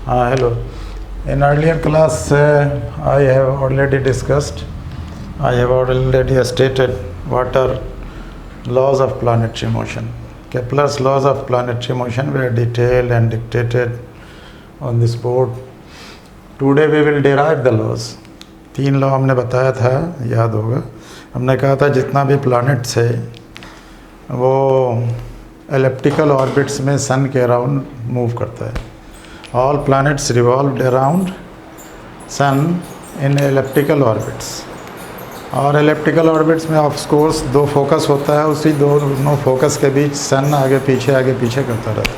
Hello. In earlier class, I have already discussed, I have already stated what are laws of planetary motion. Kepler's laws of planetary motion were detailed and dictated on this board. Today we will derive the laws. 3 law हमने बताया था, याद होगा. हमने कहा था जितना भी प्लैनेट्स है वो एलिप्टिकल ऑर्बिट्स में सन के अराउंड मूव करता है. All planets revolved around sun in elliptical orbits. और एलिप्टिकल ऑर्बिट्स में ऑफ कोर्स 2 फोकस होता है, उसी दोनों फोकस के बीच सन आगे पीछे करता रहता है,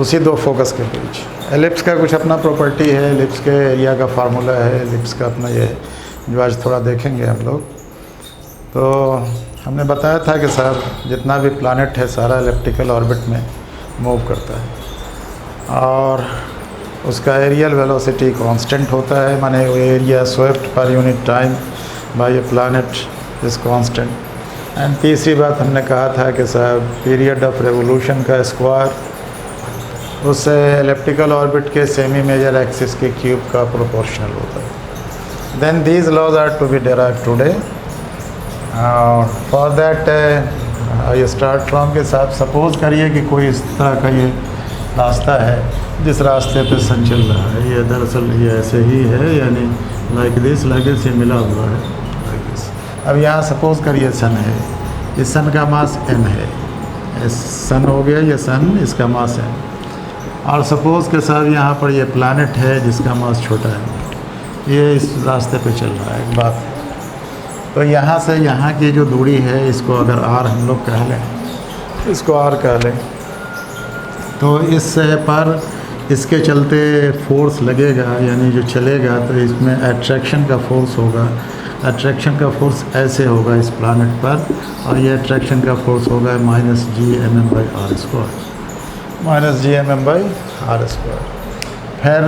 उसी 2 फोकस के बीच. एलिप्स का कुछ अपना प्रॉपर्टी है, एलिप्स के एरिया का फार्मूला है, एलिप्स का अपना ये है जो आज थोड़ा देखेंगे हम लोग. तो हमने बताया था कि साहब जितना भी प्लैनेट है सारा एलिप्टिकल ऑर्बिट में मूव करता है और उसका एरियल वेलोसिटी कांस्टेंट होता है, माने वो area swept per unit time by a planet is constant. And तीसरी बात हमने कहा था कि साहब पीरियड ऑफ रेवोल्यूशन का स्क्वायर उस एलिप्टिकल ऑर्बिट के सेमी मेजर एक्सिस के क्यूब का प्रोपोर्शनल होता है. Then these laws are to be derived today. For that I start from के साथ सपोज़ करिए कि कोई इस तरह का ये रास्ता है जिस रास्ते पे सन चल रहा है. ये दरअसल ये ऐसे ही है, यानी लाइक दिस से मिला हुआ है लाइक दिस. अब यहाँ सपोज़ करिए सन है, इस सन का मास m है, इस सन हो गया ये सन, इसका मास m. और सपोज़ के साथ यहाँ पर ये प्लैनेट है जिसका मास छोटा है, ये इस रास्ते पे चल रहा है. एक बात है, तो यहाँ से यहाँ की जो दूरी है इसको अगर r हम लोग कह लें, इसको r कह लें, तो इस पर इसके चलते फोर्स लगेगा, यानी जो चलेगा तो इसमें अट्रैक्शन का फोर्स होगा. अट्रैक्शन का फोर्स ऐसे होगा इस प्लैनेट पर, और ये अट्रैक्शन का फोर्स होगा -Gmm/r². -Gmm/r². फिर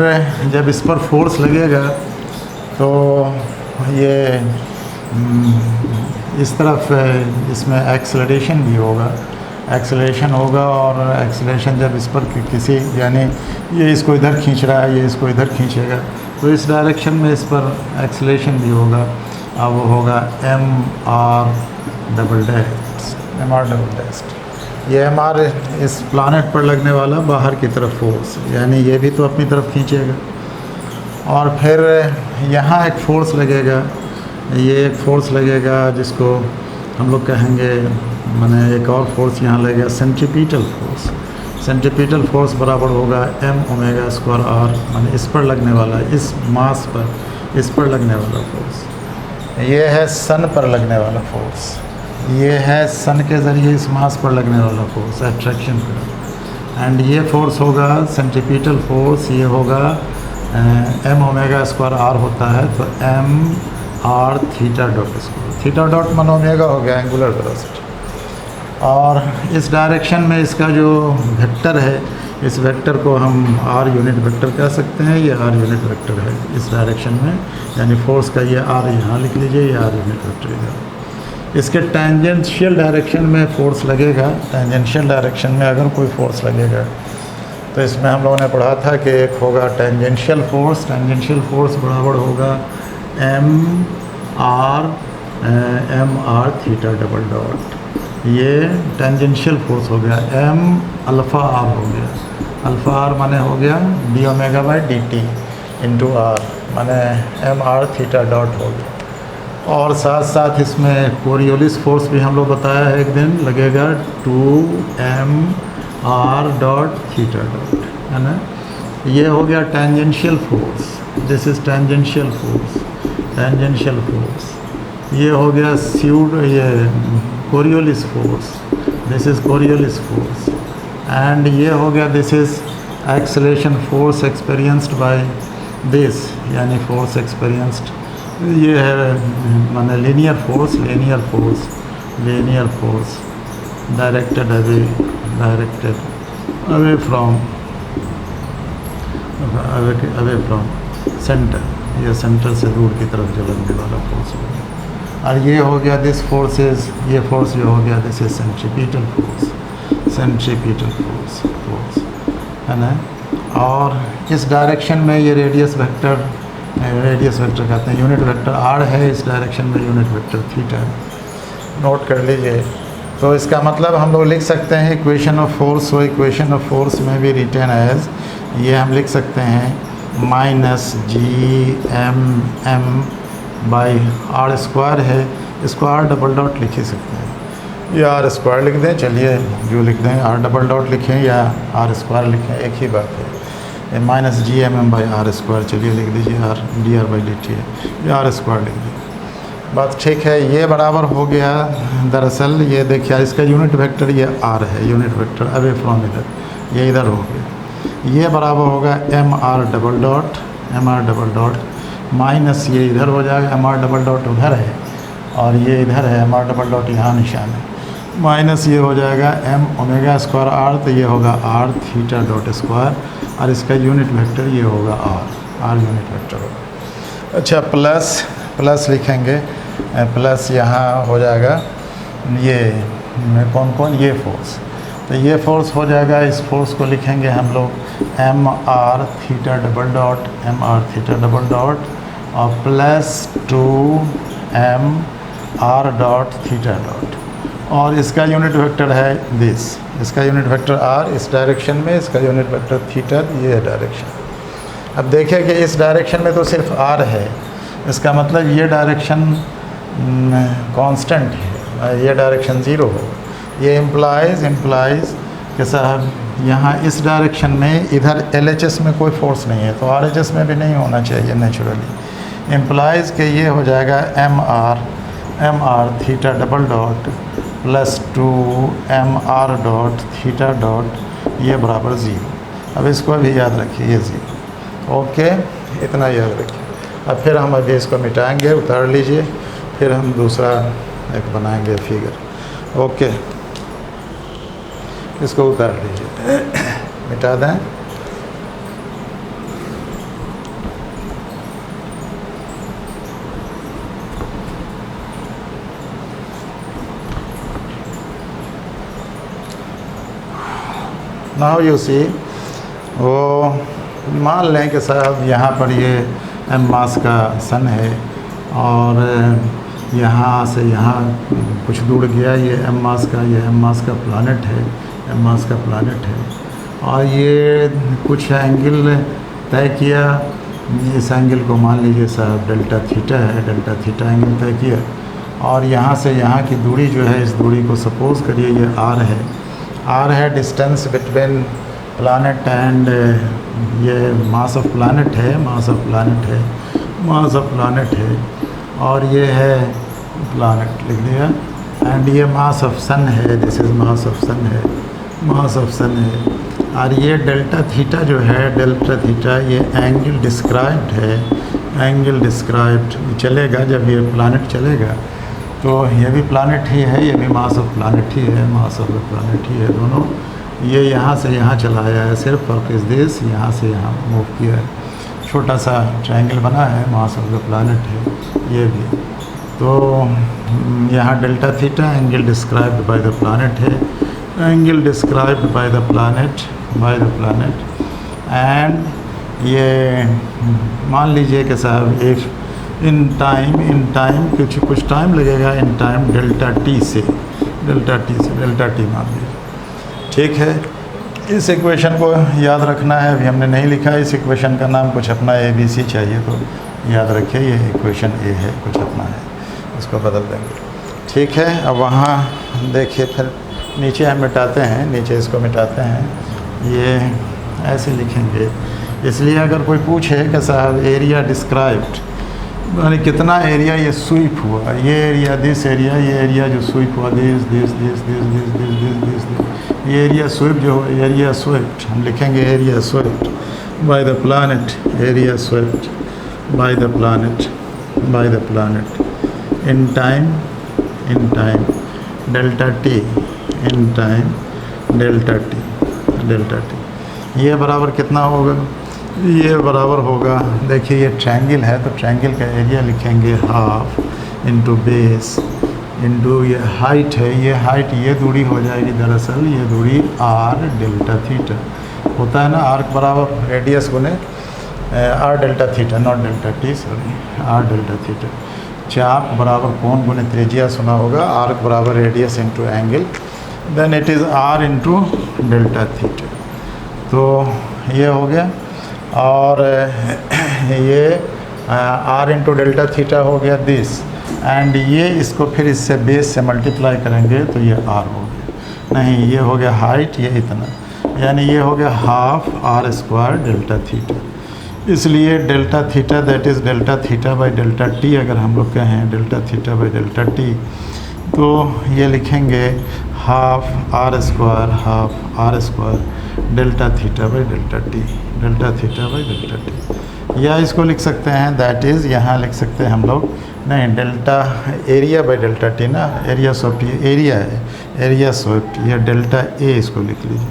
जब इस पर फोर्स लगेगा तो ये इस तरफ इसमें एक्सेलरेशन भी होगा, एक्सेलरेशन होगा. और एक्सेलरेशन जब इस पर किसी, यानी ये इसको इधर खींच रहा है, ये इसको इधर खींचेगा, तो इस डायरेक्शन में इस पर एक्सेलरेशन भी होगा, और वो होगा mr डबल डैश. ये mr इस प्लैनेट पर लगने वाला बाहर की तरफ फोर्स, यानी ये भी तो अपनी तरफ खींचेगा. और फिर यहाँ एक फोर्स लगेगा, ये एक फोर्स लगेगा जिसको हम लोग कहेंगे, माने एक और फोर्स यहाँ लगेगा सेंट्रीपिटल फोर्स. सेंट्रीपिटल फोर्स बराबर होगा m⍵²r, माने इस पर लगने वाला, इस मास पर, इस पर लगने वाला फोर्स. ये है सन पर लगने वाला फोर्स, ये है सन के ज़रिए इस मास पर लगने वाला फोर्स अट्रैक्शन का. एंड ये फोर्स होगा सेंट्रीपिटल फोर्स, ये होगा m⍵²r होता है, तो mr θ². θ माने ओमेगा हो गया एंगुलर वेलोसिटी. और इस डायरेक्शन में इसका जो वेक्टर है, इस वेक्टर को हम r यूनिट वेक्टर कह सकते हैं. ये r यूनिट वेक्टर है इस डायरेक्शन में, यानी फोर्स का ये r यहाँ लिख लीजिए, ये r यूनिट वेक्टर इधर. इसके टेंजेंशियल डायरेक्शन में फोर्स लगेगा. टेंजेंशियल डायरेक्शन में अगर कोई फोर्स लगेगा तो इसमें हम लोगों ने पढ़ा था कि एक होगा टेंजेंशियल फोर्स. टेंजेंशियल फोर्स बराबर होगा mr ये टेंजेंशियल फोर्स हो गया. m∝r हो गया, α r माने हो गया dω/dt इंटू r, माने mr⍵ हो गया. और साथ साथ इसमें कोरियोलिस फोर्स भी हम लोग बताया है एक दिन, लगेगा 2mr⍵, है ना. ये हो गया tangential force, this is tangential force, tangential force. ये हो गया ये Coriolis force, this is Coriolis force. And ये हो गया this is acceleration force experienced by this, यानी फोर्स एक्सपीरियंस्ड. ये है माने linear force, linear force directed away from centre, ये सेंटर से दूर की तरफ जो लगने वाला फोर्स हो गया. और ये हो गया दिस फोर्स इज़, ये फोर्स जो हो गया दिस इज सेंट्रीपिटल फोर्स, है ना. और इस डायरेक्शन में ये रेडियस वेक्टर कहते हैं, यूनिट वेक्टर आर है, इस डायरेक्शन में यूनिट वेक्टर थीटा है, नोट कर लीजिए। तो इसका मतलब हम लोग लिख सकते हैं इक्वेशन ऑफ फोर्स, वो इक्वेशन ऑफ फोर्स में भी रिटेन एज ये हम लिख सकते हैं minus ji M M by are square है, इसको आर डबल डॉट लिख ही सकते हैं, या आर स्क्वायर लिख दें, चलिए जो लिख दें, आर डबल डॉट लिखें या आर स्क्वायर लिखें, एक ही बात है। Minus ji M M by are square, चलिए लिख दीजिए R D R by D T है, या आर स्क्वायर लिख दीजिए, बात ठीक है। ये बराबर हो गया, दरअसल ये देखिए इसका यूनिट वेक्टर ये आर है, यूनिट वेक्टर अवे फ्रॉम इधर, ये इधर हो गया, ये बराबर होगा M are double dot minus ये इधर हो जाएगा, एम आर डबल डॉट उधर है और ये इधर है, एम आर डबल डॉट यहाँ निशान है, माइनस ये हो जाएगा एम ओमेगा स्क्वायर आर, तो ये होगा आर थीटा डॉट स्क्वायर, और इसका यूनिट वेक्टर ये होगा आर यूनिट वेक्टर होगा। अच्छा, प्लस लिखेंगे, प्लस यहाँ हो जाएगा ये कौन ये फोर्स, तो ये फोर्स हो जाएगा, इस फोर्स को लिखेंगे हम लोग M are theta double dot और plus 2 M R dot theta dot, और इसका यूनिट वेक्टर है दिस, इसका यूनिट वेक्टर आर इस डायरेक्शन में, इसका यूनिट वेक्टर थीटा ये डायरेक्शन। अब देखें कि इस डायरेक्शन में तो सिर्फ आर है, इसका मतलब ये डायरेक्शन कांस्टेंट है, ये डायरेक्शन ज़ीरो हो, ये इम्प्लाइज कि साहब यहाँ इस डायरेक्शन में इधर LHS में कोई फोर्स नहीं है, तो RHS में भी नहीं होना चाहिए नेचुरली, इम्प्लाइज कि ये हो जाएगा M are theta double dot plus 2 M R dot theta dot, ये बराबर ज़ीरो। अब इसको भी याद रखिए, ये ज़ीरो, ओके, इतना याद रखिए। अब फिर हम अभी इसको मिटाएंगे, उतार लीजिए, फिर हम दूसरा एक बनाएंगे फिगर, ओके, इसको उतार लीजिए, मिटा दें। नाउ यू सी, वो मान लें कि साहब यहाँ पर ये एम मास का सन है और यहाँ से यहाँ कुछ दूर गया, ये एम मास का प्लानट है, और ये कुछ एंगल तय किया, इस एंगल को मान लीजिए साहब डेल्टा थीटा एंगल तय किया, और यहाँ से यहाँ की दूरी जो है, इस दूरी को सपोज़ करिए ये आर है, डिस्टेंस बिटवीन प्लानट एंड ये मास ऑफ प्लानट है, और ये है प्लानट लिख दिया, एंड ये मास ऑफ सन है, दिस इज़ मास ऑफ सन है, और ये डेल्टा थीटा जो है, ये एंगल डिस्क्राइब्ड चलेगा, जब ये प्लानट चलेगा तो ये भी प्लानट ही है, ये भी मास ऑफ प्लानट ही है, दोनों ये यहाँ से यहाँ चलाया है, सिर्फ फर्क इस दिस, यहाँ से यहाँ मूव किया है, छोटा सा ट्रायंगल बना है, मास ऑफ द प्लानट है ये भी। तो यहाँ delta theta angle described by the planet है, एंड ये मान लीजिए कि साहब एक इन टाइम कुछ टाइम लगेगा, इन टाइम डेल्टा टी मान लीजिए, ठीक है। इस इक्वेशन को याद रखना है, अभी हमने नहीं लिखा, इस इक्वेशन का नाम कुछ अपना ABC चाहिए, तो याद रखिए ये इक्वेशन A है, कुछ अपना है, इसको बदल देंगे, ठीक है। अब वहाँ देखिए, फिर नीचे हम मिटाते हैं, नीचे इसको मिटाते हैं, ये ऐसे लिखेंगे, इसलिए अगर कोई पूछे कि साहब एरिया डिस्क्राइब्ड, यानी कितना एरिया ये स्वीप हुआ, ये एरिया जो स्वीप हुआ, दिस, ये एरिया स्वीप्ड हम लिखेंगे, area swept by the planet, by the planet in time delta T, delta T, ये बराबर कितना होगा, ये बराबर होगा, देखिए ये ट्रायंगल है, तो ट्रायंगल का एरिया लिखेंगे हाफ इंटू बेस इंटू ये हाइट है, ये दूरी हो जाएगी, दरअसल ये दूरी आर डेल्टा थीटा, होता है ना, आर्क बराबर रेडियस गुने R delta theta, not delta T, sorry, R delta theta. चाप बराबर कोण गुने त्रिज्या सुना होगा, आर्क बराबर radius into angle, then it is R into delta theta. तो ये हो गया, और ये आर इंटू डेल्टा थीटा हो गया दिस, एंड ये इसको फिर इससे बेस से मल्टीप्लाई करेंगे तो ये आर हो गया, नहीं ये हो गया हाइट, ये इतना, यानी ये हो गया half R square delta theta. इसलिए delta theta that is delta theta by delta T, अगर हम लोग कहें delta theta by delta T, तो ये लिखेंगे half R square delta theta by delta T, delta theta by delta T. या इसको लिख सकते हैं दैट इज़, यहाँ लिख सकते हैं हम लोग, नहीं delta area by delta T ना, एरिया सॉफ्ट ये एरिया है, एरिया सॉफ्ट, या डेल्टा ए इसको लिख लीजिए,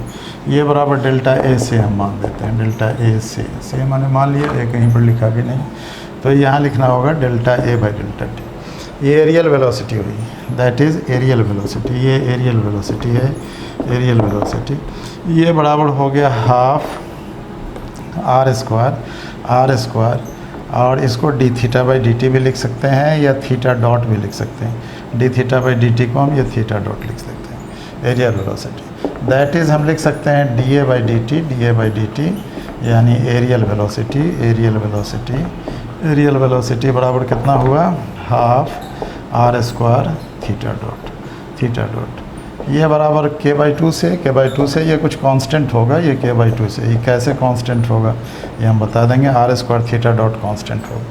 ये बराबर डेल्टा ए से हम मान देते हैं, डेल्टा ए से मैंने मान लिया, ये कहीं पर लिखा भी नहीं, तो यहाँ लिखना होगा delta A by delta T. ये एरियल वेलोसिटी हुई, दैट इज़ एरियल वेलोसिटी, ये एरियल वेलोसिटी है, एरियल वेलोसिटी। ये बराबर हो गया हाफ आर स्क्वायर, और इसको D theta by D T भी लिख सकते हैं, या थीटा डॉट भी लिख सकते हैं, d theta by D T को हम ये थीटा डॉट लिख सकते हैं, एरियल वेलोसिटी। दैट इज़ हम लिख सकते हैं D A by D T, यानी एरियल वेलोसिटी, एरियल वेलोसिटी बराबर कितना हुआ, half R square theta dot. ये बराबर के बाई टू से ये कुछ कांस्टेंट होगा, ये के बाई टू से, ये कैसे कांस्टेंट होगा ये हम बता देंगे, R square theta dot constant होगा,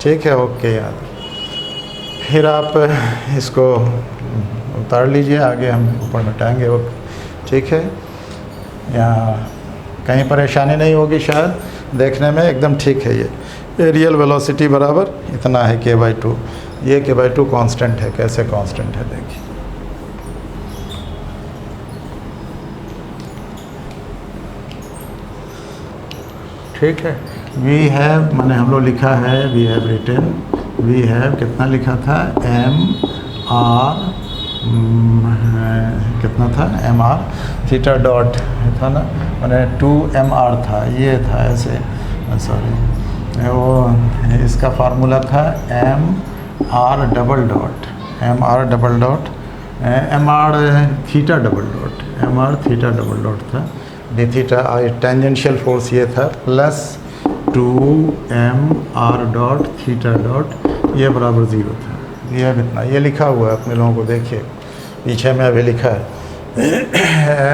ठीक है, ओके याद। फिर आप इसको उतार लीजिए, आगे हम ऊपर मिटाएंगे, ओके, ठीक है। यहाँ कहीं परेशानी नहीं होगी शायद, देखने में एकदम ठीक है। ये एरियल वेलोसिटी बराबर इतना है के बाई टू, ये के बाई टू कॉन्स्टेंट है, कैसे कॉन्स्टेंट है देखिए, ठीक है। वी हैव मैंने हम लोग लिखा है, we have written, we have कितना लिखा था, एम आर कितना था, एम आर थीटा डॉट था ना, मैंने 2 MR था, ये था ऐसे, सॉरी, वो इसका फार्मूला था M R double dot M R theta double dot था, डी थीटा टेंजेंशियल फोर्स ये था, plus 2 MR dot theta dot, ये बराबर 0 था। ये अब इतना, ये लिखा हुआ है अपने लोगों को, देखिए पीछे में अभी लिखा है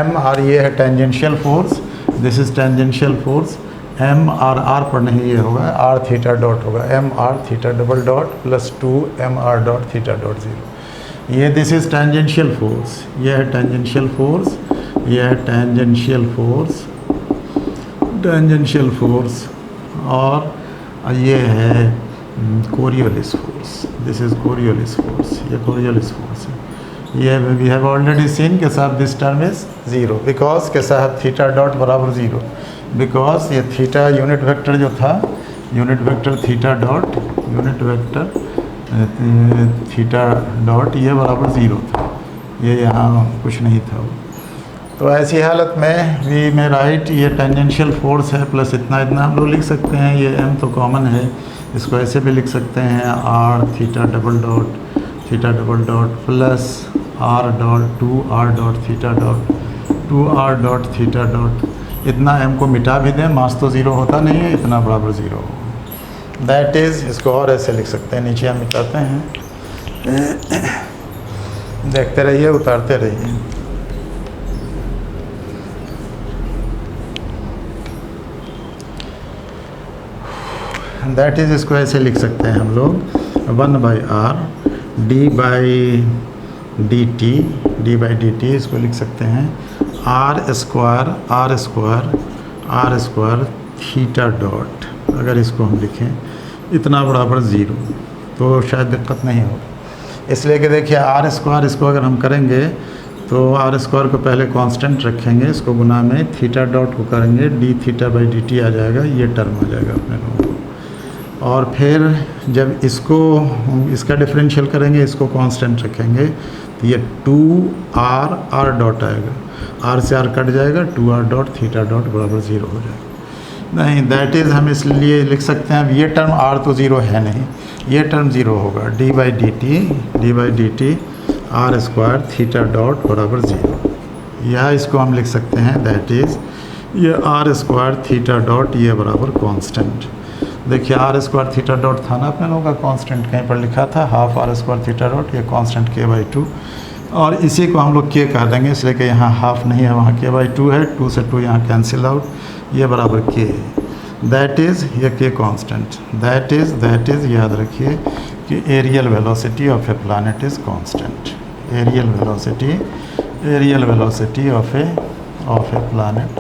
एम आर, ये है tangential force, this is tangential force, M R पर नहीं ये होगा, आर थीटा डॉट होगा, M are theta double dot plus 2 MR dot theta dot 0। ये दिस इज़ टेंजेंशियल फोर्स, ये है टेंजेंशियल फोर्स, ये है टेंजेंशियल फोर्स, और ये है Coriolis force, this is Coriolis force, ये कोरियोलिस फोर्स है। ये वी हैव ऑलरेडी सीन के साथ दिस टर्म इज़ 0, बिकॉज के साथ थीटा डॉट बराबर 0, बिकॉज ये थीटा यूनिट वेक्टर जो था, unit vector theta dot, unit vector theta dot, ये बराबर 0 था, ये यहाँ कुछ नहीं था। तो ऐसी हालत में वी में राइट, ये टेंजेंशियल फोर्स है, प्लस इतना हम लोग लिख सकते हैं, ये एम तो कॉमन है, इसको ऐसे भी लिख सकते हैं, R theta double dot plus R dot 2R dot theta dot, इतना एम को मिटा भी दें, मास तो 0 होता नहीं है, इतना बराबर 0 हो, दैट इज़, इसको और ऐसे लिख सकते हैं, नीचे हम मिटाते हैं, देखते रहिए, उतारते रहिए। दैट इज़, इसको ऐसे लिख सकते हैं हम लोग, 1/r D by D T, इसको लिख सकते हैं आर स्क्वायर थीटा डॉट, अगर इसको हम लिखें इतना बराबर 0 तो शायद दिक्कत नहीं हो, इसलिए कि देखिए आर स्क्वायर, इसको अगर हम करेंगे तो आर स्क्वायर को पहले कांस्टेंट रखेंगे, इसको गुना में थीटा डॉट को करेंगे, D theta by D T आ जाएगा, ये टर्म आ जाएगा अपने लोगों को, और फिर जब इसका डिफरेंशियल करेंगे, इसको कांस्टेंट रखेंगे, तो ये 2r r डॉट आएगा, r से r कट जाएगा, 2r डॉट थीटा डॉट बराबर 0 हो जाएगा। नहीं, दैट इज़ हम इसलिए लिख सकते हैं, अब ये टर्म r तो 0 है नहीं, ये टर्म 0 होगा, D by D T are square theta dot बराबर 0। यह इसको हम लिख सकते हैं, दैट इज़ ये आर स्क्वायर थीटा डॉट ये बराबर कांस्टेंट। देखिए आर स्क्वायर थीटा डॉट था ना अपने लोगों का कांस्टेंट, कहीं पर लिखा था half R square theta dot, ये कांस्टेंट k/2, और इसी को हम लोग k कह देंगे, इसलिए कि यहाँ हाफ नहीं है, वहाँ k/2 है, 2 से 2 यहाँ कैंसिल आउट, ये बराबर k, दैट इज़ ये k कांस्टेंट, दैट इज़ याद रखिए कि aerial velocity of a planet is constant, aerial velocity of a planet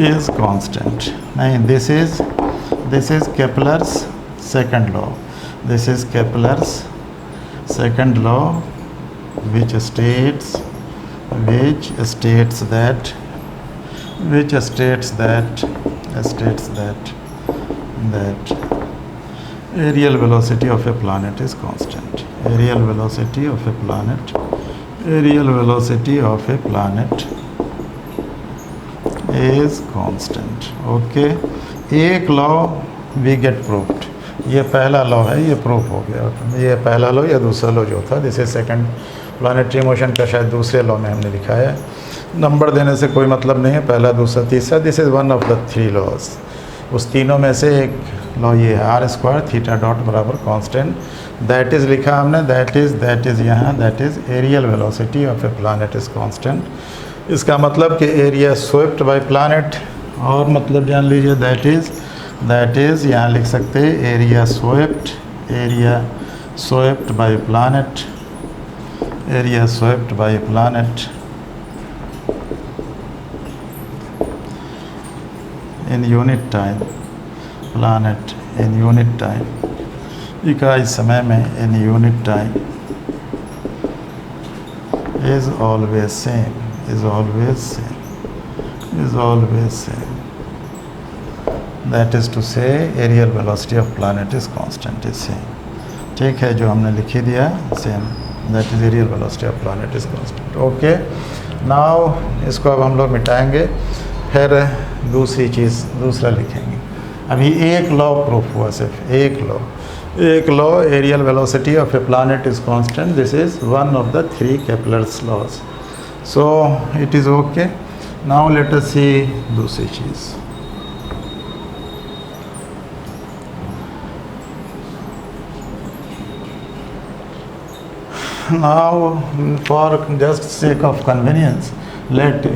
is constant. नहीं, this is Kepler's second law. This is Kepler's second law, which states that aerial velocity of a planet is constant. Aerial velocity of a planet is constant. Okay, एक law we get proved, ये पहला law है, ये proof हो गया। ये पहला law या दूसरा लॉ जो था, this is second planetary motion का, शायद दूसरे लॉ में हमने लिखा है, नंबर देने से कोई मतलब नहीं है, पहला दूसरा तीसरा, this is one of the 3 laws, उस तीनों में से एक लॉ ये है, आर स्क्वायर थीटा डॉट बराबर कांस्टेंट, दैट इज़ लिखा हमने, दैट इज़ यहाँ, that is areal velocity of a planet is constant. इसका मतलब कि एरिया स्वेप्ट बाय प्लैनेट, और मतलब जान लीजिए, दैट इज़ यहाँ लिख सकते हैं area swept by planet in unit time, planet in unit time, इकाई समय में, in unit time, is always same, is always same. That is to say aerial velocity of planet is constant, is same. ठीक है, जो हमने लिखी दिया same, that is aerial velocity of planet is constant. Okay, now इसको अब हम लोग मिटाएंगे, फिर दूसरा लिखेंगे। अभी एक लॉ प्रूफ हुआ, सिर्फ एक law, aerial velocity of a planet is constant, this is one of the 3 Kepler's laws. So it is okay. Now let us see दूसरी चीज़। Now for just sake of convenience, let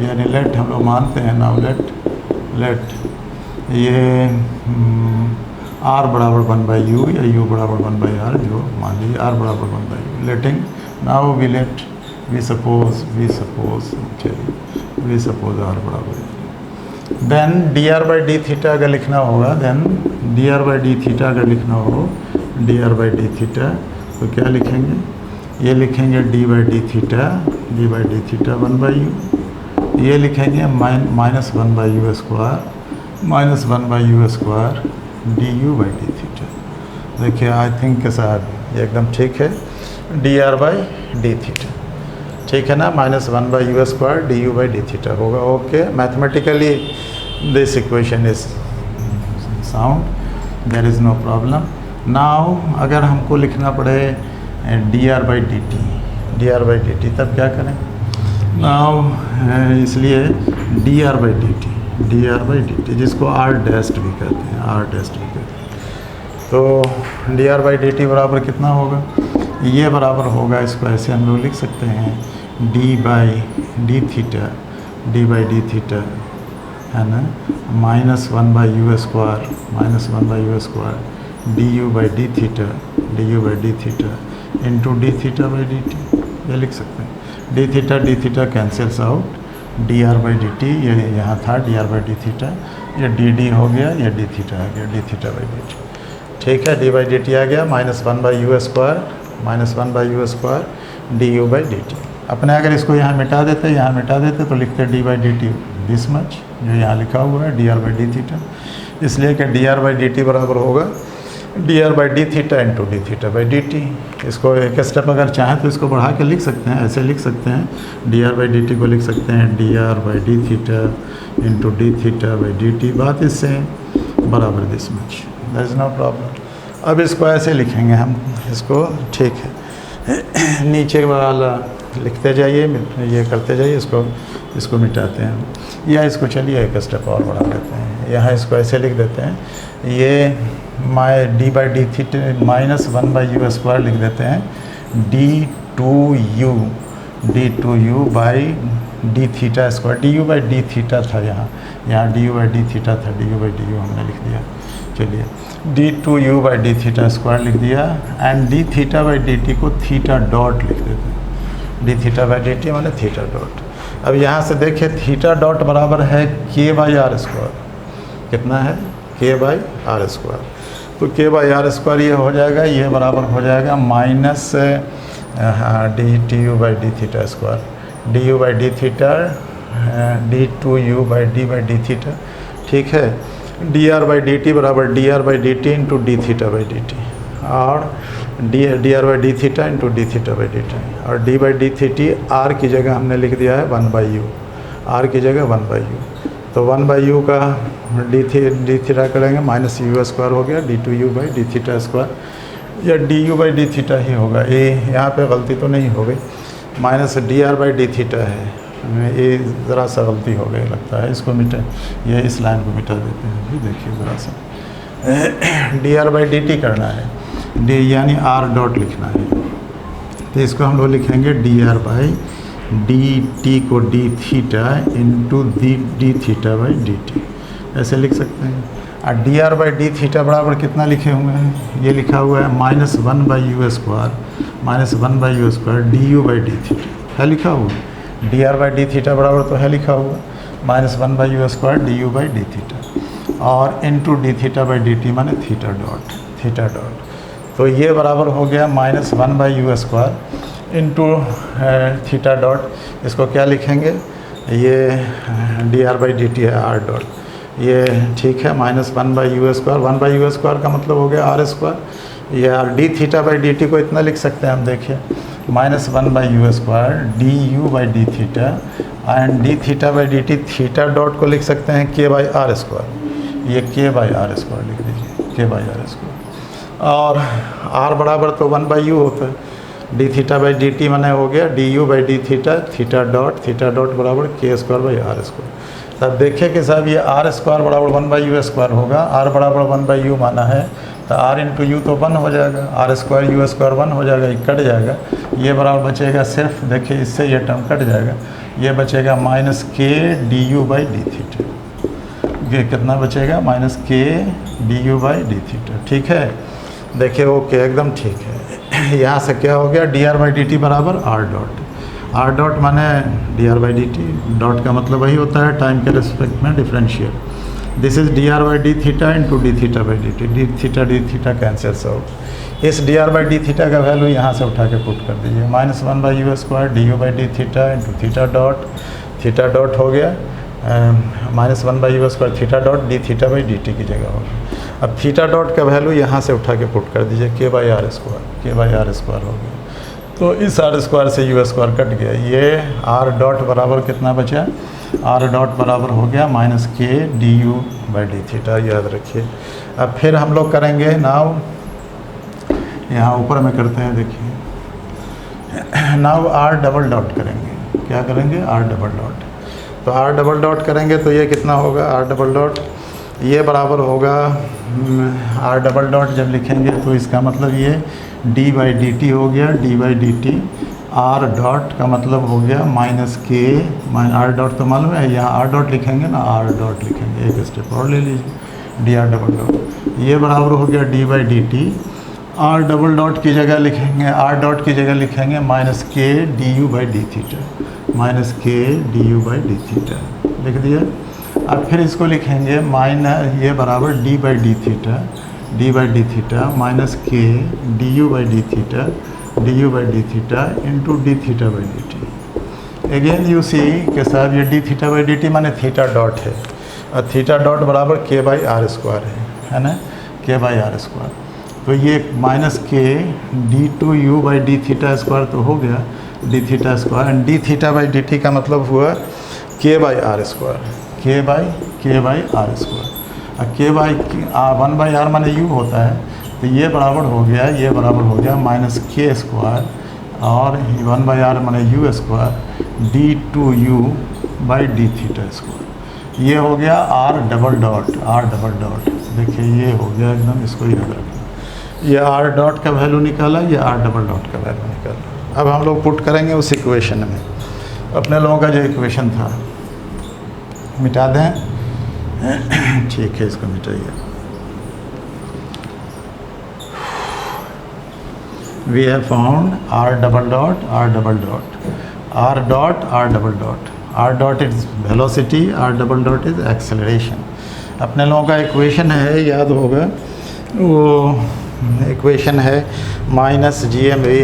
हम लोग मानते हैं, now let ये r बराबर 1/u या u बराबर 1/r, जो मान लीजिए r बराबर 1/u, letting now we suppose r बराबर, then dr by d theta अगर लिखना होगा, dr by d थीटा तो क्या लिखेंगे, ये लिखेंगे d by d theta 1/u, ये लिखेंगे -1/u square du by d theta. देखिए आई थिंक के साथ ये एकदम ठीक है, dr by d थीटा ठीक है ना, -1/u square du by d थीटा होगा। Okay, mathematically this equation is sound, there is no problem. Now अगर हमको लिखना पड़े dr by dt, तब क्या करें? नाउ इसलिए dr by dt जिसको r डैस्ट भी कहते हैं, तो dr by dt बराबर कितना होगा? ये बराबर होगा, इसको ऐसे हम लोग लिख सकते हैं, d by d थीटा है ना, -1/u square du by d theta into d theta by dt, ये लिख सकते हैं। d theta cancels out, dr by dt ये यहाँ था dr by d थीटा, ये dd हो गया, ये d थीटा आ गया, d थीटा बाई dt। ठीक है, d by dt आ गया, -1/u square du by dt। अपने अगर इसको यहाँ मिटा देते तो लिखते d by dt this much, जो यहाँ लिखा हुआ है dr by d थीटा, इसलिए कि D R by D t बराबर होगा D R by D theta into D theta by D T. इसको एक स्टेप अगर चाहें तो इसको बढ़ा के लिख सकते हैं, ऐसे लिख सकते हैं D R by D T को लिख सकते हैं D R by D theta into D theta by D T. बात इससे बराबर this much, that is no problem. अब इसको ऐसे लिखेंगे हम इसको, ठीक है, नीचे वाला लिखते जाइए, ये करते जाइए, इसको मिटाते हैं, या इसको चलिए एक स्टेप और बढ़ा देते हैं, यहाँ इसको ऐसे लिख देते हैं, ये माई d by D theta minus one by you square लिख देते हैं d two you by D theta square. D u by D theta था यहाँ d u by D theta था, d u by d u हमने लिख दिया। चलिए d two you by D theta square लिख दिया, and D theta by D T को थीटा डॉट लिख देते हैं, d theta by D t माने थीटा डॉट। अब यहाँ से देखिए थीटा डॉट बराबर है के बाई आर स्क्वायर, कितना है के बाई आर स्क्वायर, तो के बाई आर स्क्वायर ये हो जाएगा, ये बराबर हो जाएगा minus d t u by D theta square, d u by D theta d two you by D theta, ठीक है। D R by D t बराबर d R by D t into D theta by D t, और d R by D theta into D theta by D t, और d by d theta r की जगह हमने लिख दिया है one by you, r की जगह वन बाई यू, तो वन बाई यू का डी थीटा करेंगे माइनस यू स्क्वायर हो गया d two you by D theta square, या d u by D theta ही होगा, ये यहाँ पे गलती तो नहीं हो गई, minus d R by D theta है, ये ज़रा सा गलती हो गई लगता है, इसको मिटा, ये इस लाइन को मिटा देते हैं, ये देखिए ज़रा सा D R by D T करना है, डी यानी आर डॉट लिखना है, तो इसको हम लोग लिखेंगे d R by D T को d theta into D theta by D t, ऐसे लिख सकते हैं। और d R by D theta बराबर कितना लिखे हुए हैं, ये लिखा हुआ है minus one by you square, minus one by you square d u by D theta है लिखा हुआ, d R by D theta बराबर तो है लिखा हुआ minus one by you square d u by D theta, और into D theta by D t माने थीटा डॉट, तो ये बराबर हो गया minus one by you square into theta dot, इसको क्या लिखेंगे, ये d R by D T है आर डॉट, ये ठीक है minus one by you square, one by you square का मतलब हो गया आर स्क्वायर, या d theta by D T को इतना लिख सकते हैं हम, देखिए minus one by you square d u by D theta, and D theta by D T theta dot को लिख सकते हैं के बाई आर स्क्वायर, ये के बाई आर स्क्वायर लिख दीजिए, के बाई आर स्क्वायर, और आर बराबर तो वन बाई यू होता है, D theta by D T मैंने हो गया D u by D theta, theta dot बराबर के स्क्वायर बाई आर स्क्वायर। तब देखिए कि साहब ये आर स्क्वायर बराबर वन बाई यू स्क्वायर होगा, आर बराबर वन बाई यू माना है, तो आर इंटू यू तो वन हो जाएगा, R square you square one हो जाएगा, ये कट जाएगा, ये बराबर बचेगा सिर्फ, देखिए इससे ये टर्म कट जाएगा, ये बचेगा माइनस के d u by D theta, ये कितना बचेगा माइनस के d u by D theta, ठीक है। देखिए ओके एकदम ठीक है, यहाँ से क्या हो गया d R by D t बराबर आर डॉट माने d R by D t, dot का मतलब वही होता है टाइम के रिस्पेक्ट में differential, this is d R by D theta into D theta by D t, d theta cancels out, इस डी आर बाई डी थीटा का वैल्यू यहाँ से उठा के पुट कर दीजिए, minus one by you square d u by D theta into theta dot हो गया, minus one by you square theta dot D theta by D T की जगह होगा। अब थीटा डॉट का वैल्यू यहाँ से उठा के पुट कर दीजिए, के बाई आर स्क्वायर हो गया, तो इस आर स्क्वायर से यू स्क्वायर कट गया, ये आर डॉट बराबर कितना बचा, आर डॉट बराबर हो गया माइनस के d u by D theta, याद रखिए। अब फिर हम लोग करेंगे नाउ, यहाँ ऊपर में करते हैं, देखिए नाउ आर डबल डॉट करेंगे, क्या करेंगे आर डबल डॉट, तो आर डबल डॉट करेंगे तो ये कितना होगा आर डबल डॉट, ये बराबर होगा आर डबल डॉट जब लिखेंगे तो इसका मतलब ये डी बाई डी टी हो गया, D by D T, R dot का मतलब हो गया माइनस के, आर डॉट तो मालूम है, यहाँ आर डॉट लिखेंगे ना, आर डॉट लिखेंगे, एक स्टेप और ले लीजिए, डी आर डबल डॉट, ये बराबर हो गया D by D T, R double dot की जगह लिखेंगे, आर डॉट की जगह लिखेंगे माइनस के d u by D theta, minus के d u by D theta लिख दिया। अब फिर इसको लिखेंगे माइनस, ये बराबर d by D theta minus के d u by D theta into D theta by D t. Again you see के साहब ये d theta by D t माने थीटा डॉट है, और थीटा डॉट बराबर के बाई आर स्क्वायर है ना, के बाई आर स्क्वायर। तो ये माइनस के D two you by D theta square तो हो गया D theta square, and D theta by D T का मतलब हुआ K by are square, K by are square. और के बाई 1/r माने यू होता है, तो ये बराबर हो गया, ये बराबर हो गया माइनस के स्क्वायर और 1/r माने U square D two you by D theta square. ये हो गया आर डबल डॉट, देखिए ये हो गया एकदम, इसको याद रखना। ये आर डॉट का वैल्यू निकाला, ये आर डबल डॉट का वैल्यू निकाला। अब हम लोग पुट करेंगे उस इक्वेशन में, अपने लोगों का जो इक्वेशन था मिटा दें। ठीक है, इसको मिटाइए। We have found r double dot, r double dot, r dot, r double dot. R dot is velocity, r double dot is acceleration. अपने लोगों का इक्वेशन है, याद होगा वो इक्वेशन है minus ji M we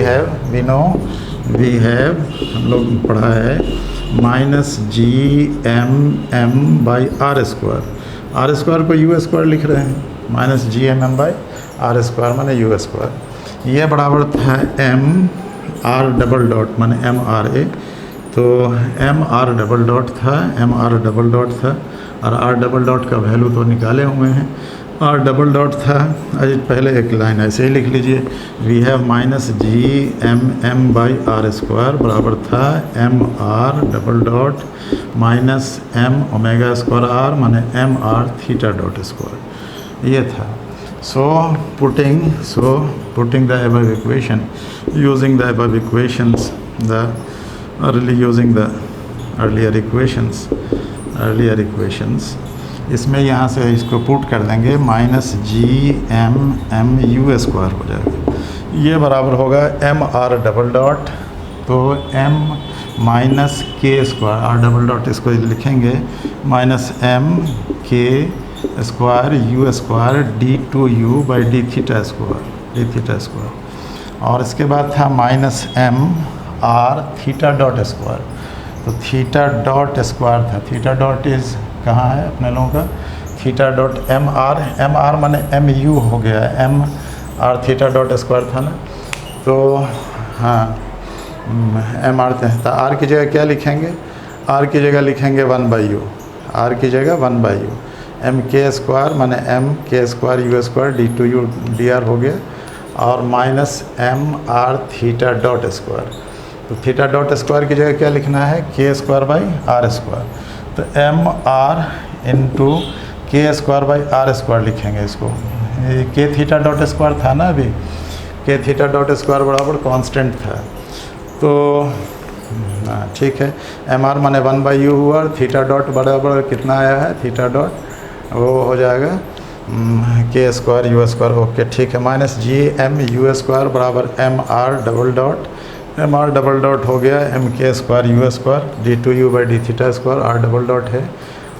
have हम लोग पढ़ा है minus G M by are square को यू स्क्वायर लिख रहे हैं, minus G M by are square माने यू स्क्वायर। ये बराबर था एम आर डबल डॉट माने एम आर ए, तो एम आर डबल डॉट था, और आर डबल डॉट का वैल्यू तो निकाले हुए हैं। आर डबल डॉट था, अरे पहले एक लाइन ऐसे ही लिख लीजिए, we have minus G M by are square बराबर था M R double dot minus m omega square r माने M R theta dot square, ये था। So putting the above equation, using the above equations, earlier equations, इसमें यहाँ से इसको put कर देंगे, minus G M you square हो जाएगा। ये बराबर होगा एम आर डबल डॉट, तो M minus K square, are double dot इसको लिखेंगे माइनस एम के square you square D two you by D theta square, और इसके बाद था minus M R theta dot square, तो थीटा डॉट स्क्वायर था। थीटा डॉट इज़ कहाँ है अपने लोगों का, थीटा डॉट एम आर माने एम यू हो गया, M are theta dot square था ना, तो हाँ एम आर था। आर की जगह क्या लिखेंगे, आर की जगह लिखेंगे 1/u, आर की जगह 1/u, एम के स्क्वायर माने एम के square you square D two U D R हो गया, और minus M R theta dot square, तो थीटा डॉट स्क्वायर की जगह क्या लिखना है, K square by are square, तो M R into K square by are square लिखेंगे इसको। के थीटा डॉट स्क्वायर था ना अभी, के थीटा डॉट स्क्वायर बराबर कांस्टेंट था, तो ठीक है, एम आर माने 1/u हुआ, और थीटा डॉट बराबर कितना आया है, थीटा डॉट वो हो जाएगा के स्क्वायर यू स्क्वायर, ओके ठीक है, minus G M you square बराबर m are double dot, M R double dot हो गया एम के square you square D two you by D theta square, are double dot है,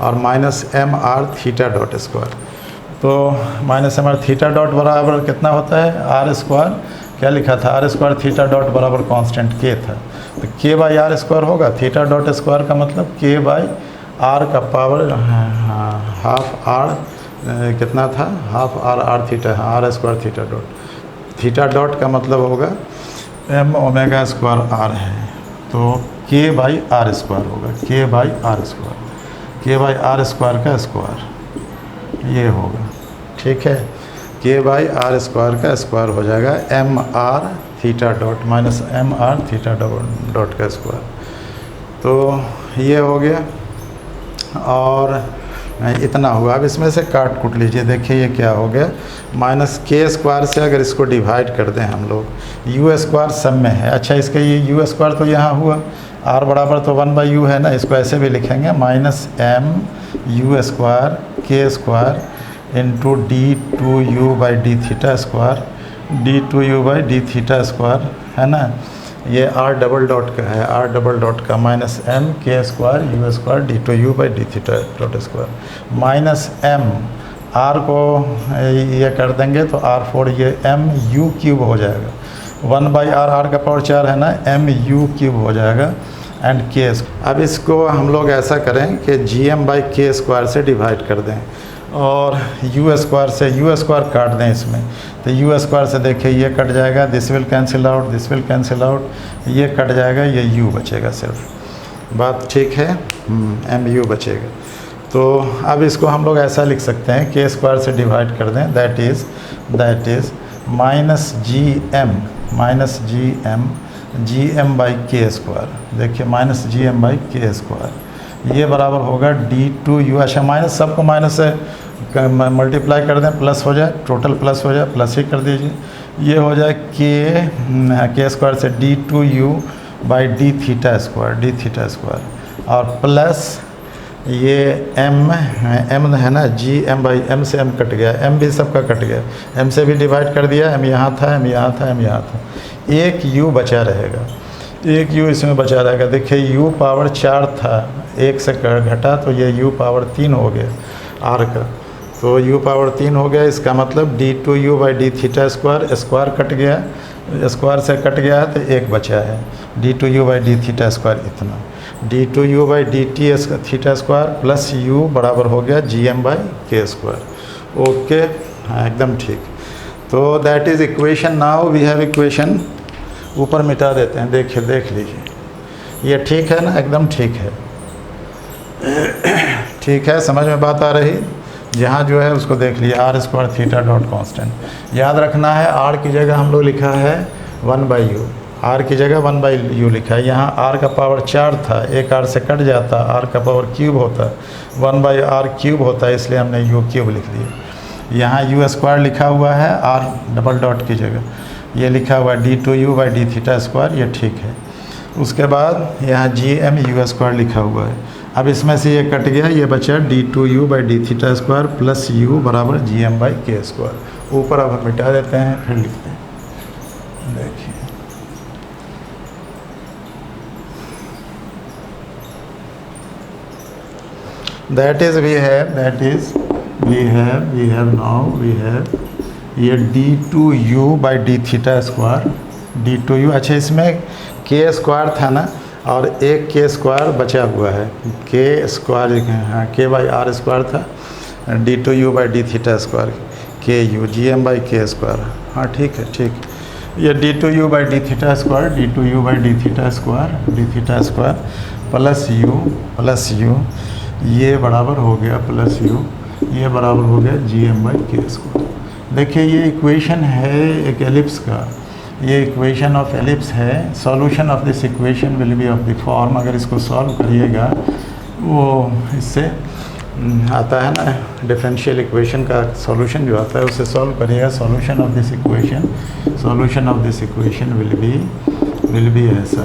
और minus M R theta dot square, तो minus M R theta dot बराबर कितना होता है, आर स्क्वायर, क्या लिखा था, आर स्क्वायर थीटा डॉट बराबर कांस्टेंट के था, तो के बाई आर स्क्वायर होगा, थीटा डॉट स्क्वायर का मतलब के बाई आर का पावर हाफ आर कितना था, half R theta, R square theta dot का मतलब होगा एम ओमेगा स्क्वायर आर है, तो के बाई आर स्क्वायर होगा, के बाई आर स्क्वायर का स्क्वायर ये होगा, ठीक है, के बाई आर स्क्वायर का स्क्वायर हो जाएगा M are theta dot minus M R theta dot का स्क्वायर, तो ये हो गया, और इतना हुआ। अब इसमें से काट कुट लीजिए, देखिए ये क्या हो गया, माइनस के स्क्वायर से अगर इसको डिवाइड कर दें हम लोग, यू स्क्वायर सब में है, अच्छा इसका ये यू स्क्वायर तो यहाँ हुआ, आर बराबर तो 1/u है ना, इसको ऐसे भी लिखेंगे minus M you square K square into D two you by D theta square, D two you by D theta square है ना, ये आर डबल डॉट का है, आर डबल डॉट का माइनस एम के square you square D two you by D theta dot square, minus M R को ये कर देंगे तो आर फोर ये एम यू क्यूब हो जाएगा, 1/r, आर का पावर 4 है ना, एम यू क्यूब हो जाएगा, एंड के। अब इसको हम लोग ऐसा करें कि gm/k² से डिवाइड कर दें और u² से u² काट दें इसमें, तो u² से देखिए ये कट जाएगा, this will cancel out, this will cancel out, ये कट जाएगा, ये u बचेगा सिर्फ। बात ठीक है, mu बचेगा। तो अब इसको हम लोग ऐसा लिख सकते हैं k² से डिवाइड कर दें, दैट इज़ -gm/k²। देखिए -gm/k², ये बराबर होगा d2u। अच्छा, माइनस, सबको माइनस से मल्टीप्लाई कर दें, प्लस हो जाए, टोटल प्लस हो जाए, प्लस ही कर दीजिए, ये हो जाए k² से d2u/d², और प्लस ये m है ना, gm/m से m कट गया, m भी सबका कट गया, m से भी डिवाइड कर दिया, m यहाँ था, m यहाँ था, m यहाँ था, एक u बचा रहेगा, एक u इसमें बचा रहेगा। देखिए u पावर 4 था, 1 से घटा तो ये u पावर 3 हो गया r का, तो u पावर 3 हो गया। इसका मतलब d2u/d², स्क्वायर कट गया, स्क्वायर से कट गया तो एक बचा है, d2u/d², इतना d2u/dt² प्लस u बराबर हो गया gm/k²। ओके, हाँ एकदम ठीक। तो that is equation. Now we have equation, ऊपर मिटा देते हैं, देखिए, देख लीजिए, ये ठीक है ना, एकदम ठीक है, ठीक है, समझ में बात आ रही। जहाँ जो है उसको देख लीजिए, r² थीटा डॉट कॉन्स्टेंट याद रखना है। r की जगह हम लोग लिखा है 1/u, r की जगह 1/u लिखा है। यहाँ r का पावर 4 था, एक r से कट जाता, r का पावर क्यूब होता, 1/r³ होता है, इसलिए हमने u³ लिख दिया। यहाँ u² लिखा हुआ है r डबल की जगह, ये लिखा हुआ है d2u/d², ये ठीक है। उसके बाद यहाँ gmu² लिखा हुआ है। अब इसमें से ये कट गया, ये बचा d2u/d² प्लस u बराबर gm/k²। ऊपर अब हम मिटा देते हैं, फिर लिखते हैं, देखिए, दैट इज़ वी हैव ये d2u/d², d2u। अच्छा, इसमें k² था ना, और एक k² बचा हुआ है, k², हाँ, k/r² था, d2u/d², ku gm/k², हाँ ठीक है, ठीक। ये d2u/d² प्लस u, ये बराबर हो गया प्लस u, ये बराबर हो गया gm/k²। देखिए, ये इक्वेशन है एक एलिप्स का, ये इक्वेशन ऑफ एलिप्स है। Solution of this equation will be of the form, अगर इसको सॉल्व करिएगा, वो इससे आता है ना, डिफरेंशियल इक्वेशन का सॉल्यूशन जो आता है उससे सॉल्व करिएगा। Solution of this equation will be ऐसा,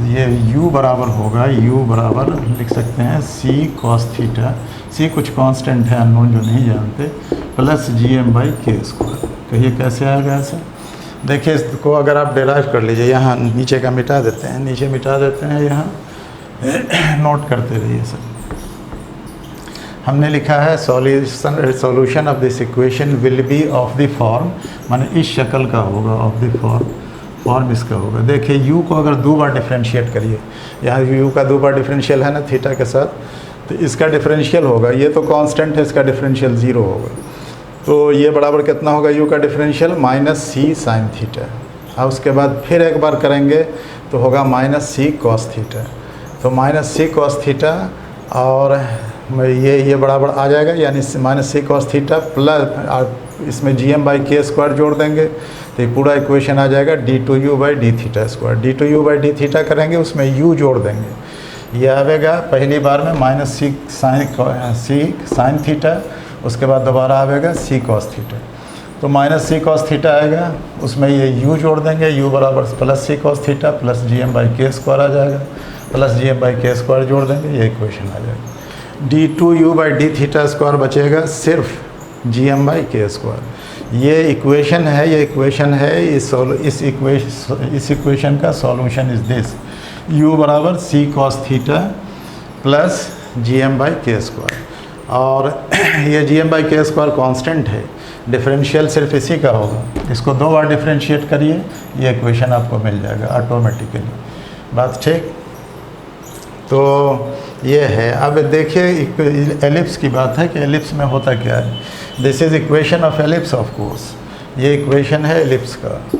ये u बराबर होगा, u बराबर लिख सकते हैं c cos थीटा, c कुछ कांस्टेंट है अननोन जो नहीं जानते, प्लस gm/k²। कहिए कैसे आएगा ऐसे? देखिए, इसको अगर आप डेराइव कर लीजिए, यहाँ नीचे का मिटा देते हैं, नीचे मिटा देते हैं, यहाँ नोट करते रहिए सब। हमने लिखा है solution of this equation will be of the form, माने इस शक्ल का होगा, ऑफ द फॉर्म इसका होगा। देखिए, u को अगर 2 बार डिफरेंशिएट करिए, यहाँ u का 2 बार डिफरेंशियल है ना थीटा के साथ, तो इसका डिफरेंशियल होगा, ये तो कांस्टेंट है, इसका डिफरेंशियल 0 होगा, तो ये बराबर कितना होगा u का डिफरेंशियल -c sin थीटा। अब उसके बाद फिर एक बार करेंगे तो होगा -c cos थीटा, तो -c cos थीटा, और ये बराबर आ जाएगा, यानी -c cos थीटा प्लस इसमें gm/k² जोड़ देंगे, तो ये पूरा इक्वेशन आ जाएगा d2u/d²। d2u/d² करेंगे, उसमें u जोड़ देंगे, ये आएगा पहली बार में -c sin थीटा, उसके बाद दोबारा आएगा c cos थीटा, तो -c cos थीटा आएगा, उसमें ये u जोड़ देंगे, u बराबर +c cos theta plus gm/k² आ जाएगा, प्लस gm/k² जोड़ देंगे, ये इक्वेशन आ जाएगा। d2u/d² बचेगा सिर्फ gm/k²। ये इक्वेशन है, इस इक्वेशन का सॉल्यूशन इज दिस, u बराबर c cos theta plus gm/k², और ये gm/k² कांस्टेंट है, डिफरेंशियल सिर्फ इसी का होगा। इसको 2 बार डिफरेंशिएट करिए, ये इक्वेशन आपको मिल जाएगा ऑटोमेटिकली। बात ठीक। तो ये है। अब देखिए एलिप्स की बात है कि एलिप्स में होता क्या है। This is equation of ellipse of course, ये इक्वेशन है एलिप्स का,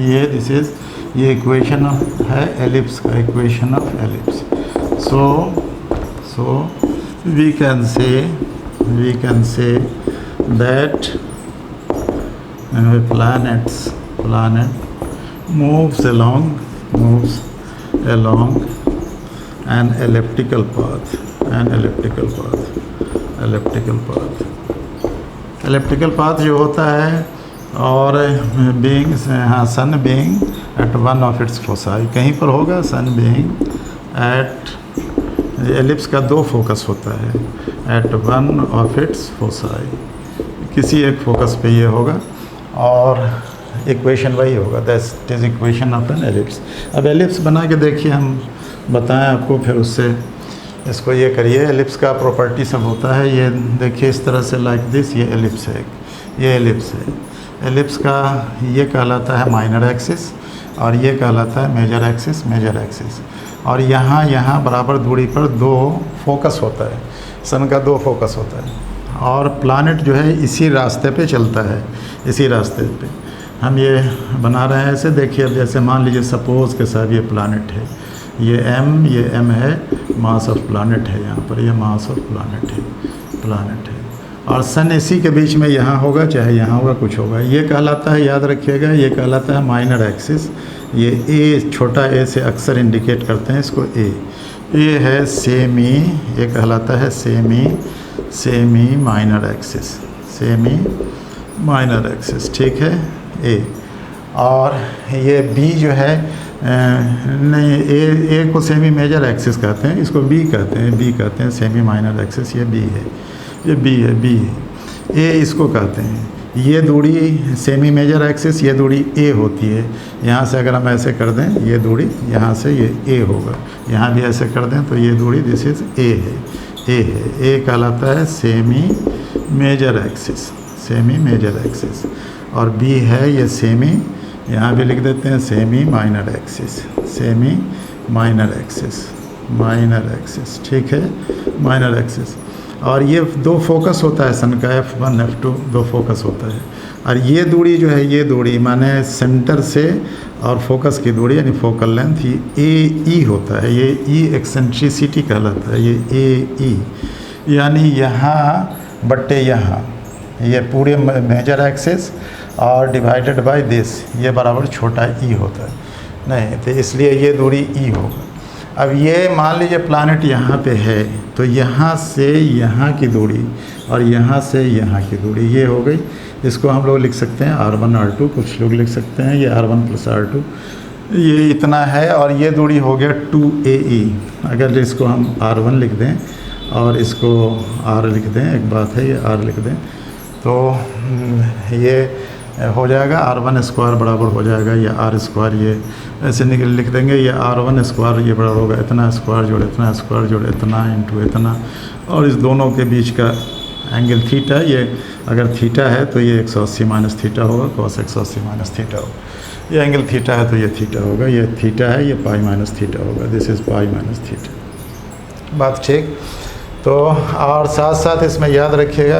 ये इक्वेशन है एलिप्स का, equation of ellipse. So we can say that planet moves along an elliptical path. elliptical path जो होता है, और sun being at one of its foci, कहीं पर होगा सन बीइंग एट, एलिप्स का दो फोकस होता है, at one of its foci, किसी एक फोकस पे ये होगा और इक्वेशन वही होगा, that is equation of an ellipse. अब एलिप्स बना के देखिए, हम बताएं आपको, फिर उससे इसको ये करिए। एलिप्स का प्रॉपर्टी सब होता है, ये देखिए इस तरह से, लाइक दिस, ये एलिप्स है, ये एलिप्स है। एलिप्स का ये कहलाता है माइनर एक्सिस और ये कहलाता है मेजर एक्सिस। और यहाँ बराबर दूरी पर दो फोकस होता है, सन का दो फोकस होता है, और प्लानेट जो है इसी रास्ते पे चलता है, इसी रास्ते पे हम ये बना रहे हैं। ऐसे देखिए, अब जैसे मान लीजिए सपोज़ के साथ ये प्लानेट है, ये एम है, मास ऑफ प्लानेट है, यहाँ पर ये मास ऑफ प्लानेट है, और सन इसी के बीच में यहाँ होगा, चाहे यहाँ होगा, कुछ होगा। ये कहलाता है, याद रखिएगा, ये कहलाता है माइनर एक्सिस। ये ए, छोटा ए से अक्सर इंडिकेट करते हैं इसको, ए है सेमी, ये कहलाता है सेमी माइनर एक्सिस, ठीक है, ए। और ये बी जो है, नहीं, ए को सेमी मेजर एक्सिस कहते हैं, इसको बी कहते हैं सेमी माइनर एक्सिस, ये बी है, ए इसको कहते हैं। ये दूरी सेमी मेजर एक्सिस, ये दूरी ए होती है। यहाँ से अगर हम ऐसे कर दें, ये दूरी यहाँ से ये ए होगा, यहाँ भी ऐसे कर दें तो ये दूरी दिस इज़ ए है। ए कहलाता है सेमी मेजर एक्सिस, और बी है ये सेमी, यहाँ भी लिख देते हैं सेमी माइनर एक्सिस, ठीक है, माइनर एक्सिस। और ये दो फोकस होता है सन का, F1 F2 दो फोकस होता है। और ये दूरी जो है, ये दूरी माने सेंटर से और फोकस की दूरी यानी फोकल लेंथ, ये ए ई होता है, ये ई एक्सेंट्रिसिटी कहलाता है, ये ए ई, यानी यहाँ बट्टे यहाँ, ये पूरे मेजर एक्सिस और डिवाइडेड बाय दिस, ये बराबर छोटा ई होता है, नहीं तो इसलिए ये दूरी ई होगा। अब ये मान लीजिए प्लानेट यहाँ पे है, तो यहाँ से यहाँ की दूरी और यहाँ से यहाँ की दूरी ये हो गई। इसको हम लोग लिख सकते हैं R1 R2, कुछ लोग लिख सकते हैं ये R1 + R2, ये इतना है। और ये दूरी हो गया 2AE। अगर इसको हम R1 लिख दें और इसको R लिख दें, एक बात है, ये R लिख दें, तो ये हो जाएगा R1² बराबर हो जाएगा ये R², ये ऐसे लिख देंगे, ये R1² ये बराबर होगा इतना स्क्वायर जोड़ इतना स्क्वायर जोड़ इतना इंटू इतना, और इस दोनों के बीच का एंगल थीटा, ये अगर थीटा है तो ये 180 माइनस थीटा होगा, cos 180 माइनस थीटा होगा। ये एंगल थीटा है तो ये थीटा होगा, ये थीटा है, ये पाई माइनस थीटा होगा, this is pi minus theta. बात ठीक। तो और साथ साथ इसमें याद रखिएगा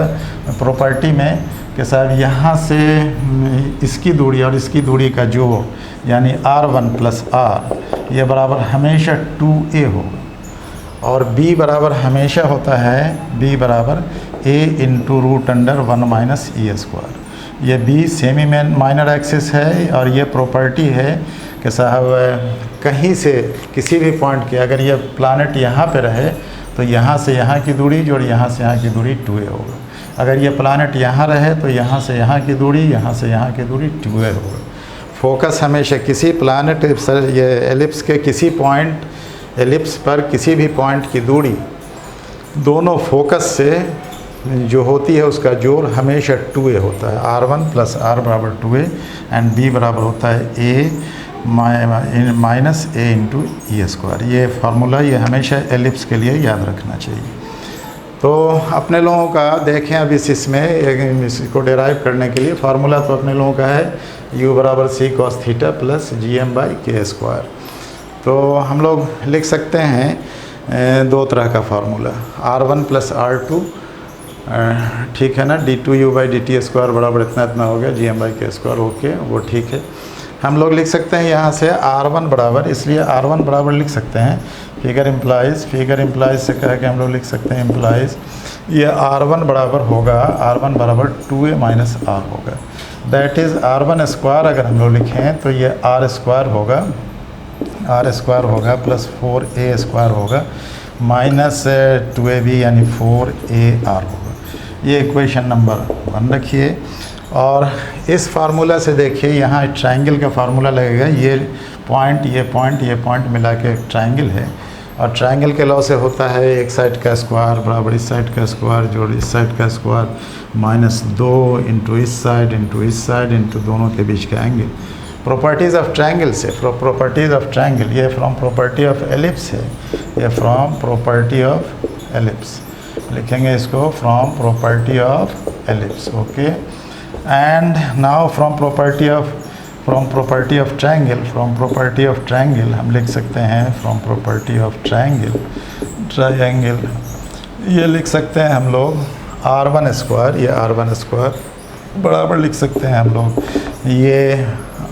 प्रॉपर्टी में कि साहब यहाँ से इसकी दूरी और इसकी दूरी का जो यानी R1 + R ये बराबर हमेशा 2A होगा, और B बराबर हमेशा होता है, B बराबर A × √1 - E²। ये B सेमी माइनर एक्सिस है, और ये प्रॉपर्टी है कि साहब कहीं से किसी भी पॉइंट के अगर ये प्लानेट यहाँ पे रहे तो यहाँ से यहाँ की दूरी जोड़ यहाँ से यहाँ की दूरी 2A होगा। अगर ये प्लानेट यहाँ रहे तो यहाँ से यहाँ की दूरी, यहाँ से यहाँ की दूरी 2A होगा। फोकस हमेशा किसी प्लानेट, ये एलिप्स के किसी पॉइंट, एलिप्स पर किसी भी पॉइंट की दूरी दोनों फोकस से जो होती है उसका जोड़ हमेशा 2A होता है। R1 + R बराबर 2A एंड B बराबर होता है A - A × E²। ये फार्मूला ये हमेशा एलिप्स के लिए याद रखना चाहिए। तो अपने लोगों का देखें, अब इसमें इसको डेराइव करने के लिए फार्मूला तो अपने लोगों का है U बराबर C cos θ + GM/K²। तो हम लोग लिख सकते हैं दो तरह का फार्मूला, R1 प्लस R2, ठीक है ना, d2u/dt² बराबर इतना इतना हो गया gm/k², ओके वो ठीक है। हम लोग लिख सकते हैं यहाँ से R1 बराबर, इसलिए R1 बराबर लिख सकते हैं फिगर इम्प्लाइज से कह के हम लोग लिख सकते हैं इम्प्लाइज, ये R1 बराबर होगा, R1 बराबर 2a माइनस R होगा, दैट इज़ R1 स्क्वायर अगर हम लोग लिखें तो ये R स्क्वायर होगा प्लस 4a² होगा माइनस 2ab यानी 4ar होगा। ये इक्वेशन नंबर 1 रखिए। और इस फार्मूला से देखिए यहाँ ट्रायंगल का फार्मूला लगेगा, ये पॉइंट मिला के एक ट्रायंगल है, और ट्रायंगल के लॉ से होता है एक साइड का स्क्वायर बराबर इस साइड का स्क्वायर जोड़ इस साइड का स्क्वायर माइनस 2 इंटू इस साइड इंटू दोनों के बीच का एंगल। प्रॉपर्टीज़ ऑफ ट्रायंगल से, प्रॉपर्टीज़ ऑफ ट्रायंगल, ये फ्रॉम प्रॉपर्टी ऑफ एलिप्स है, ये फ्रॉम प्रॉपर्टी ऑफ एलिप्स लिखेंगे इसको, from property of ellipse, okay. And now from property of triangle हम लिख सकते हैं फ्रॉम प्रॉपर्टी ऑफ ट्रायंगल ये लिख सकते हैं हम लोग R1 स्क्वायर, ये R1 स्क्वायर बराबर लिख सकते हैं हम लोग ये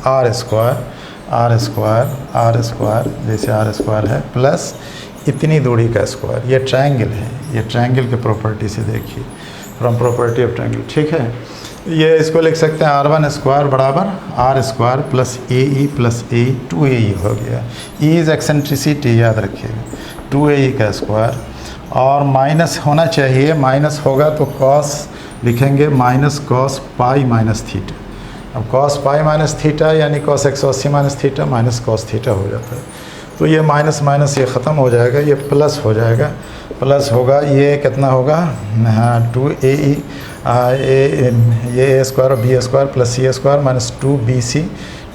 R स्क्वायर जैसे R स्क्वायर है प्लस इतनी दूरी का स्क्वायर, ये ट्रायंगल है, ये ट्रायंगल के प्रॉपर्टी से देखिए फ्रॉम प्रॉपर्टी ऑफ ट्रायंगल, ठीक है। ये इसको लिख सकते हैं R1 स्क्वायर बराबर R square plus AE plus AE 2AE हो गया, E इज़ एक्सेंट्रिसिटी याद रखिएगा, 2AE का स्क्वायर, और माइनस होना चाहिए, माइनस होगा तो कॉस लिखेंगे minus cos pi minus theta. अब कॉस पाई माइनस थीटा यानी cos 180 minus theta minus cos theta हो जाता है, तो ये माइनस माइनस ये ख़त्म हो जाएगा, ये प्लस हो जाएगा, प्लस होगा, ये कितना होगा, हाँ 2AE ये A स्क्वायर और B square plus C square minus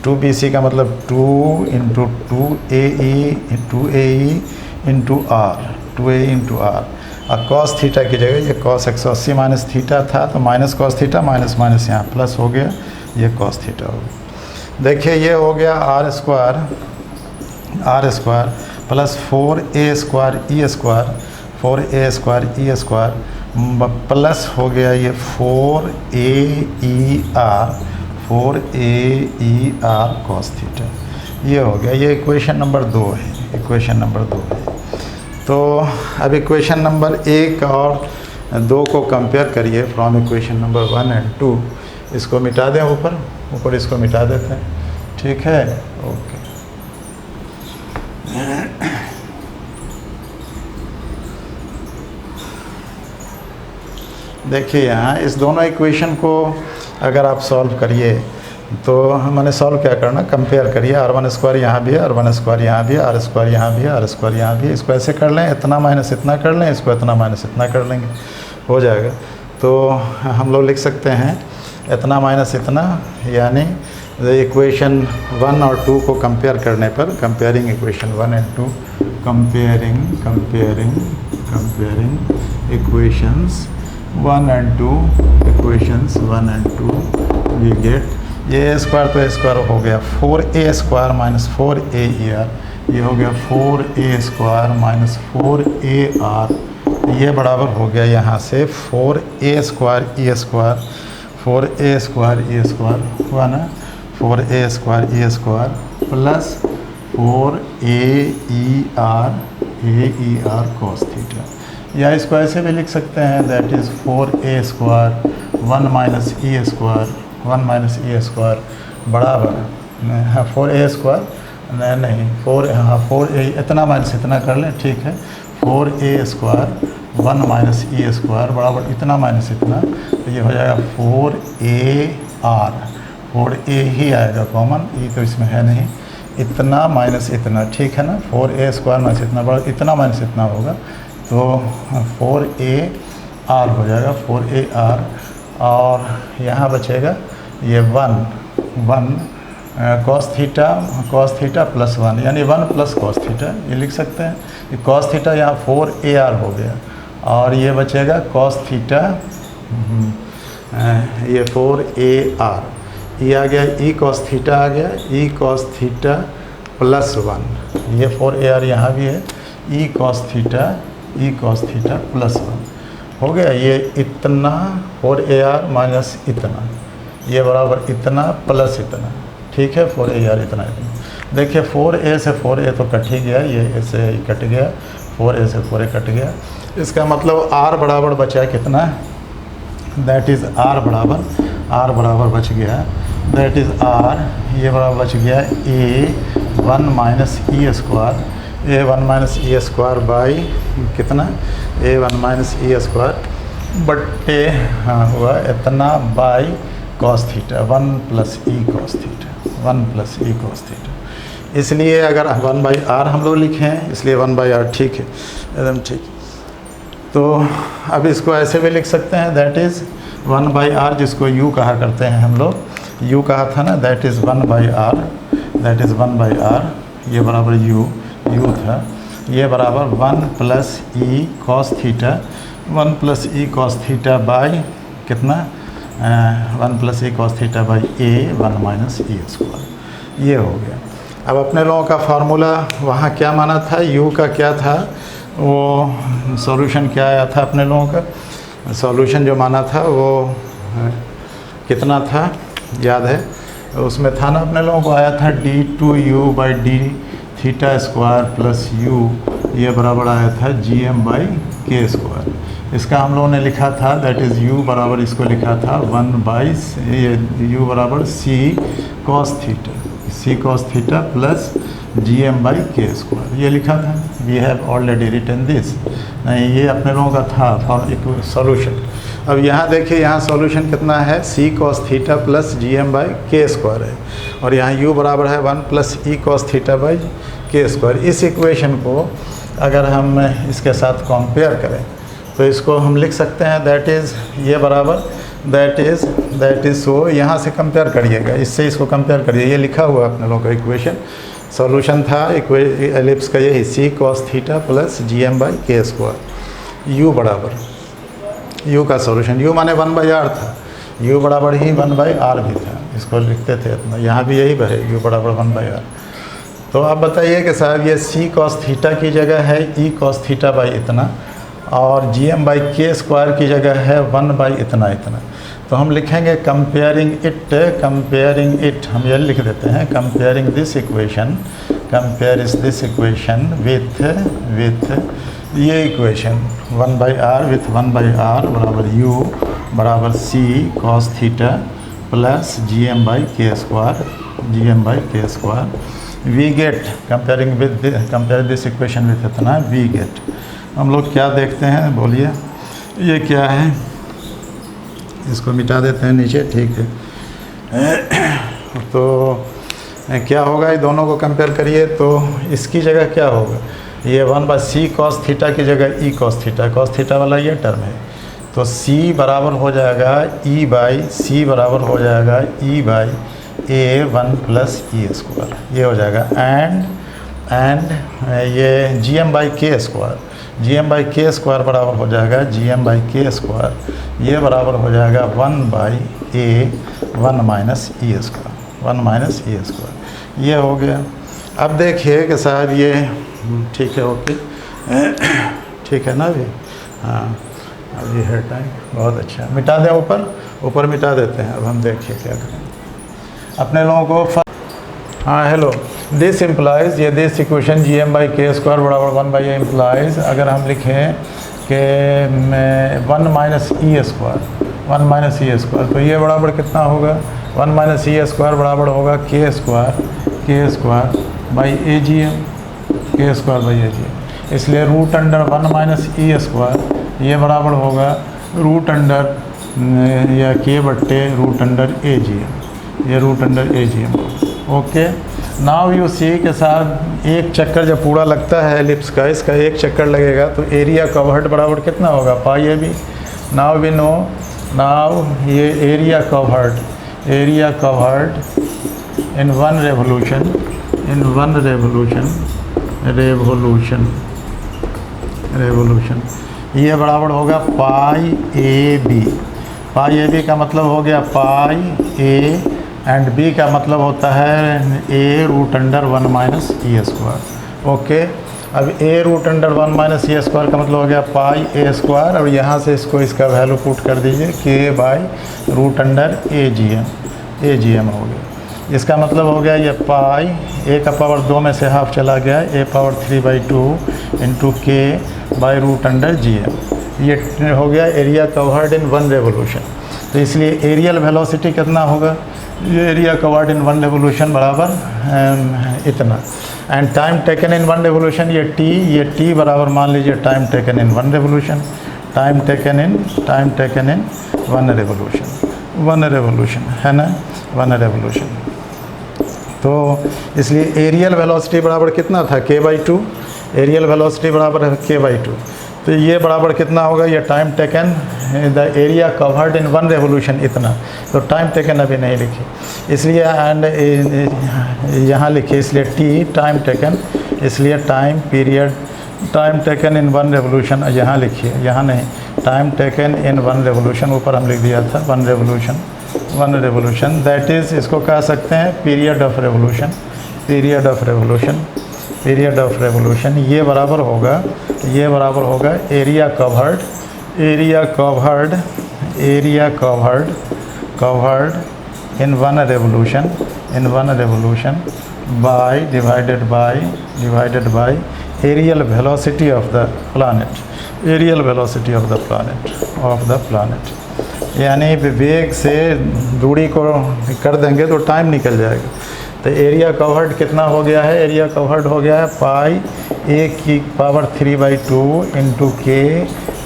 2BC का मतलब 2 इंटू 2AE इंटू R, अब कॉस थीटा की जगह ये कॉस 180 माइनस थीटा था तो minus cos theta minus minus यहाँ प्लस हो गया, ये कॉस थीटा हो गया। देखिए ये हो गया R square plus 4A square E square plus हो गया ये 4AER कॉस थीटा, ये हो गया, ये इक्वेशन नंबर 2 है, तो अब इक्वेशन नंबर 1 और 2 को कंपेयर करिए फ्रॉम इक्वेशन नंबर 1 एंड 2, इसको मिटा दें, ऊपर इसको मिटा देते हैं, ठीक है, ओके। देखिए यहाँ इस दोनों इक्वेशन को अगर आप सॉल्व करिए तो मैंने सॉल्व क्या करना, कंपेयर करिए, R1 स्क्वायर यहाँ भी है, R1 स्क्वायर यहाँ भी है, R स्क्वायर यहाँ भी है, R स्क्वायर यहाँ भी है, इसको ऐसे कर लें, इतना माइनस इतना कर लें, इसको इतना माइनस इतना कर लेंगे, हो जाएगा। तो हम लोग लिख सकते हैं इतना माइनस इतना, यानी इक्वेशन 1 और 2 को कंपेयर करने पर, comparing equation 1 and 2, comparing equations 1 and 2, we get ये A स्क्वायर तो A स्क्वायर हो गया 4A स्क्वायर माइनस 4AER, ये हो गया 4A स्क्वायर माइनस 4AR, ये बराबर हो गया यहाँ से 4A स्क्वायर E स्क्वायर हुआ ना, 4A square E square plus 4AER cos theta, या इसको ऐसे भी लिख सकते हैं, that is 4A square 1 minus E square बराबर 4A स्क्वायर नहीं 4A इतना माइनस इतना कर लें, ठीक है, 4A square 1 minus E square बराबर इतना माइनस इतना, तो ये हो जाएगा 4A ही आएगा कॉमन, E तो इसमें है नहीं, इतना माइनस इतना, ठीक है ना, 4A स्क्वायर माइनस इतना बड़ा इतना माइनस इतना होगा, तो 4AR हो जाएगा 4AR, और यहाँ बचेगा ये 1 कॉस थीटा प्लस 1 यानी 1 प्लस कॉस थीटा, ये लिख सकते हैं, ये कॉस थीटा यहाँ 4AR हो गया, और ये बचेगा कॉस थीटा, ये 4AR, ये आ गया E कॉस थीटा आ गया, E कॉस थीटा प्लस 1, ये 4AR यहाँ भी है, ई कॉस थीटा प्लस 1 हो गया। ये इतना 4AR माइनस इतना, ये बराबर इतना प्लस इतना, ठीक है। 4AR इतना इतना। देखिए 4A से 4A तो कट ही गया, ये A से ही कट गया, 4A से 4A कट गया। इसका मतलब R बराबर बचा कितना, दैट इज़ R बराबर बच गया, दैट इज़ R, ये बराबर बच गया A1 minus e square, A1 minus e square by कितना, A1 माइनस ई स्क्वायर बट्टे हाँ हुआ इतना by cos theta, 1 plus E cos theta. इसलिए अगर 1/r हम लोग लिखें, इसलिए 1/r ठीक है, एकदम ठीक। तो अब इसको ऐसे भी लिख सकते हैं, दैट इज़ 1/r, जिसको u कहा करते हैं हम लोग, u कहा था ना, दैट इज़ 1/r, ये बराबर u था, ये बराबर 1 plus E cos theta, 1 plus E cos theta by कितना, 1 plus E cos theta by A1 minus e square, ये हो गया। अब अपने लोगों का फार्मूला वहाँ क्या माना था, u का क्या था, वो सॉल्यूशन क्या आया था, अपने लोगों का सॉल्यूशन जो माना था वो कितना था याद है, उसमें था ना अपने लोगों को आया था d2u by D theta square plus u, ये बराबर आया था gm बाई के स्क्वायर। इसका हम लोगों ने लिखा था दैट इज़ u बराबर, इसको लिखा था 1 बाई ये u बराबर c cos theta plus gm by के स्क्वायर, ये लिखा था। We have already written this, नहीं ये अपने लोगों का था फॉर एक सॉल्यूशन। अब यहाँ देखिए, यहाँ सॉल्यूशन कितना है, c cos theta plus gm by के स्क्वायर है, और यहाँ u बराबर है 1 plus E cos theta by के स्क्वायर। इस इक्वेशन को अगर हम इसके साथ कंपेयर करें तो इसको हम लिख सकते हैं दैट इज़, ये बराबर दैट इज़ सो, यहाँ से कंपेयर करिएगा, इससे इसको कंपेयर करिए, ये लिखा हुआ है अपने लोगों का इक्वेशन, सॉल्यूशन था एलिप्स का यही c cos theta plus gm by के स्क्वायर, u बराबर, u का सॉल्यूशन, u माने 1/r था, u बराबर ही 1/r भी था, इसको लिखते थे इतना, यहाँ भी यही है u बराबर 1/r। तो आप बताइए कि साहब ये c cos थीटा की जगह है e cos थीटा बाई इतना, और gm बाई के स्क्वायर की जगह है 1 बाई इतना, तो हम लिखेंगे कंपेयरिंग इट, हम ये लिख देते हैं कंपेयर दिस इक्वेशन विथ ये इक्वेशन 1/r विथ 1/r बराबर u बराबर c cos theta plus gm by के square, we get compare this equation with इतना, वी गेट, हम लोग क्या देखते हैं बोलिए, ये क्या है, इसको मिटा देते हैं नीचे, ठीक है। तो क्या होगा, ये दोनों को कंपेयर करिए तो इसकी जगह क्या होगा, ये 1/c cos थीटा की जगह e cos थीटा वाला ये टर्म है, तो c बराबर हो जाएगा e बाई c बराबर हो जाएगा e by A1 plus E square, ये हो जाएगा, एंड ये gm बाई के स्क्वायर बराबर हो जाएगा gm बाई के स्क्वायर, ये बराबर हो जाएगा 1 by A1 minus e square, ये हो गया। अब देखिए कि साहब ये ठीक है, ओके ठीक है ना अभी, हाँ अभी है टाइम, बहुत अच्छा, मिटा दें ऊपर मिटा देते हैं। अब हम देखिए क्या करें अपने लोगों को, हाँ हेलो, दिस इम्प्लाइज, ये दिस इक्वेशन gm बाई के स्क्वायर बराबर 1 बाई ए इम्प्लाइज, अगर हम लिखें कि 1 माइनस ई स्क्वायर, तो ये बराबर कितना होगा, 1 माइनस ई स्क्वायर बराबर होगा k square by a G M, इसलिए root under 1 minus e square ये बराबर होगा रूट अंडर या के बट्टे रूट अंडर ए जी एम, ये root under A ji m. Okay, now you see के साथ एक चक्कर जब पूरा लगता है एलिप्स का, इसका एक चक्कर लगेगा तो एरिया कवर्ड बराबर कितना होगा, pi a b. Now we know, now ये area covered in one revolution ये बराबर होगा पाई ए बी का मतलब हो गया पाई ए, एंड बी का मतलब होता है ए root under 1 minus e square. Okay, अब ए रूट अंडर 1 माइनस ए स्क्वायर का मतलब हो गया पाई ए स्क्वायर, और यहाँ से इसको इसका वैल्यू पुट कर दीजिए K by root under A ji M हो गया। इसका मतलब हो गया ये पाई ए का पावर 2 में से हाफ चला गया, A power 3/2 into K by root under G M. ये हो गया एरिया कवर्ड इन 1 रेवोल्यूशन। तो इसलिए एरियल वेलोसिटी कितना होगा, ये एरिया कवर्ड इन 1 रेवोल्यूशन बराबर इतना, and time taken in 1 revolution ये टी बराबर मान लीजिए time taken in 1 revolution, time taken in 1 revolution है ना, 1 रेवोल्यूशन। तो इसलिए एरियल वेलोसिटी बराबर कितना था k/2, एरियल वेलोसिटी बराबर है k/2। तो ये बराबर कितना होगा, ये time taken the area covered in 1 revolution इतना, तो टाइम टेकन अभी नहीं लिखी इसलिए, एंड यहाँ लिखिए इसलिए टी टाइम टेकन, इसलिए time period time taken in 1 revolution यहाँ लिखिए, यहाँ नहीं, टाइम टेकन इन 1 रेवोल्यूशन ऊपर हम लिख दिया था 1 रेवोल्यूशन दैट इज़, इसको कह सकते हैं पीरियड ऑफ रेवोल्यूशन। ये बराबर होगा area covered in 1 revolution by divided by aerial velocity of the planet, यानी वेग से दूरी को कर देंगे तो टाइम निकल जाएगा। तो एरिया कवर्ड कितना हो गया है, एरिया कवर्ड हो गया है पाई ए की पावर 3/2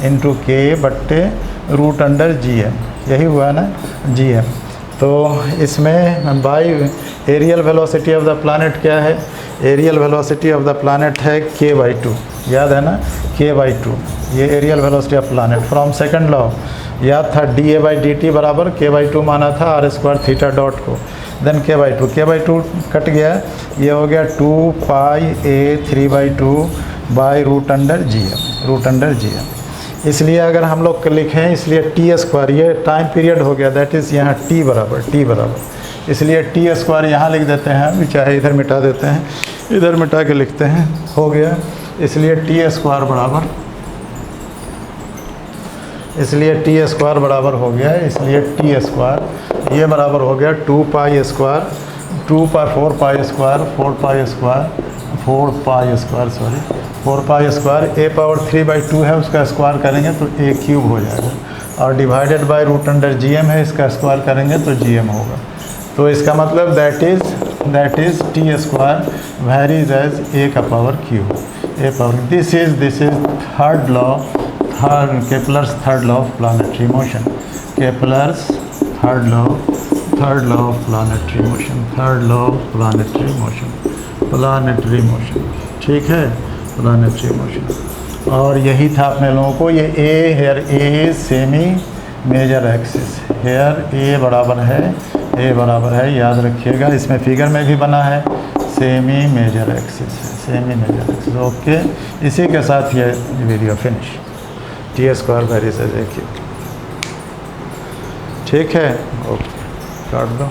इंटू के बट्टे रूट अंडर जी एम, यही हुआ ना जी एम। तो इसमें by areal velocity of the planet क्या है, areal velocity of the planet है k/2, याद है ना k/2, ये areal velocity of planet from second law याद था, dA/dt बराबर k/2 माना था r² थीटा डॉट को, देन k/2 कट गया, ये हो गया 2 pi a 3/2 by root under G M. इसलिए अगर हम लोग लिखें, इसलिए t², ये टाइम पीरियड हो गया, दैट इज़ यहाँ t बराबर, इसलिए t² यहाँ लिख देते हैं, चाहे इधर मिटा देते हैं, इधर मिटा के लिखते हैं, हो गया। इसलिए t² बराबर हो गया, इसलिए t² ये बराबर हो गया 4 पाई स्क्वायर ए पावर 3/2 है, उसका स्क्वायर करेंगे तो a³ हो जाएगा, और divided by root under G M है, इसका स्क्वायर करेंगे तो जी एम होगा। तो इसका मतलब that is t² varies as a का power cube, this is third law, Kepler's third law of planetary motion, planetary motion, ठीक है, प्लानेटरी मोशन। और यही था अपने लोगों को, ये a semi major axis, here a बराबर है, याद रखिएगा, इसमें फिगर में भी बना है, सेमी मेजर एक्सिस, ओके। इसी के साथ ये video finish, t² varies as a cube, ठीक है, ओके, काट दो।